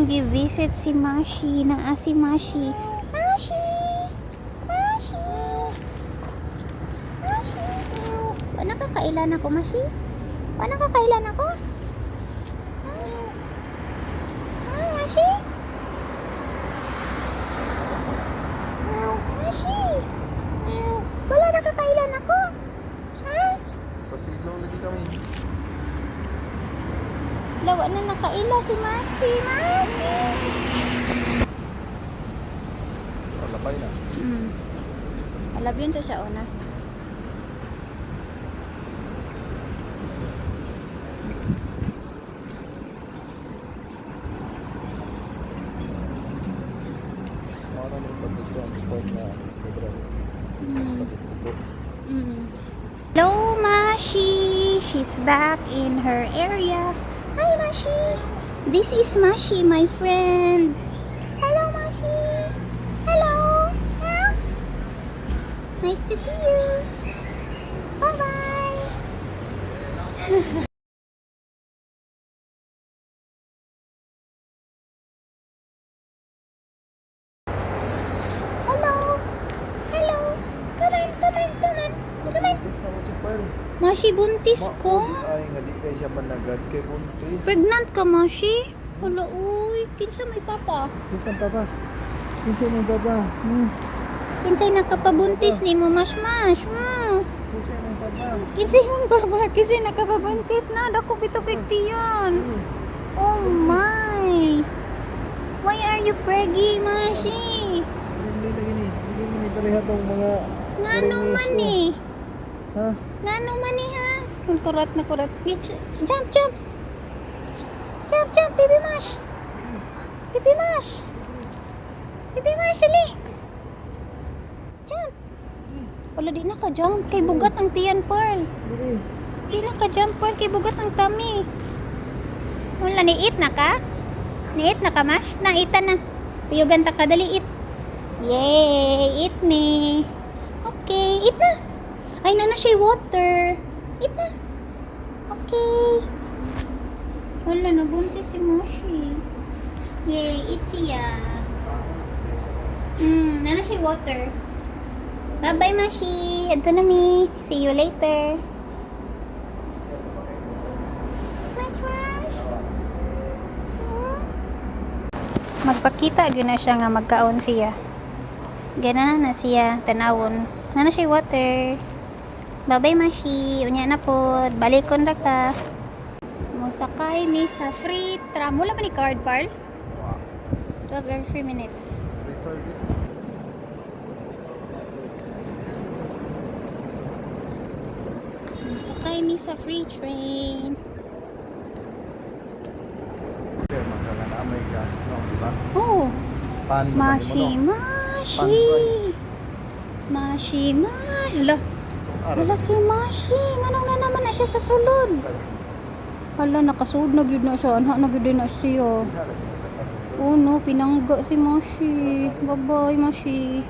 Gi-visit si Mashi. Naa si Mashi. Mashi! Mashi! Mashi! Wala nakakailan ako, Mashi? Wala nakakailan ako? Mashi? Mashi! Wala nakakailan ako? Ha? Pasilaw lagi kami. Lawa na nakaila si Mashi. Mashi! Lapay na. Alabyan siya una. Mga naman pagkakang sport na libre. Hello, Mashi. She's back in her area. Hi, Mashi. This is Mashi, my friend. Hello, Mashi. Hello. Huh? Nice to see you. Bye-bye. Hello. Hello. Come on, come on, come on. Come on. Buntis na mo si Pearl. Mashi, buntis ko. Ay, nga di kayo siya managad kay buntis. Pregnant ka, Mashi? Hala, uy. Kinsa may papa? Pinsan pa ba? Pinsan mo ba ba? Kinsay nakapabuntis ni mo, Mash-Mash. Pinsan mo ba ba? Kinsay mong papa? Kinsay nakapabuntis na? Dako bitok yan. Oh my. Why are you preggy, Mashi? Hindi lagi ni. Hindi mo ni pareha tong mga... Ngano man eh. Ha? Ngano man eh ha? Ang kurat na kurat. Jump, jump. Jump, jump, baby Mash. Baby Mash. Baby Mash, dali. Jump. Wala, di na ka-jump. Kay bugat ang tiyan, Pearl. Dili. Di na ka-jump, Pearl. Kay bugat ang tummy. Wala, ni-eat na ka? Ni-eat na ka, Mash? Na-eatan na. Puyugan ta ka, dali, eat. Yay! Eat me. Okay, eat na. Ay, na siya water. Eat na. Okay. Wala, nabuntis si Moshi. Yay, eat siya. Na siya water. Bye-bye, Mashi. Ito na mi. See you later. Magpakita gyud na siya nga magkaon siya. Gana na siya tanawon. Na siya water. Bye-bye, Mashi. Unya na pod. Balikon ra ka. Musakay mi sa free tram. Wala ba ni card, Parl? 12 every 3 minutes. Service. Musakay mi sa free train. Okay, magkala na may gas, no? Diba? Oh, Pan mo Mashi, no? Mashi. Mashi, Mashi. Hala. Hala si Mashi. Nganong na naman na siya sa sulod. Hala, nakasud na gyud na siya. Anha na gyud na siya. Oh no, pinangga si Mashi. Bye-bye, Mashi.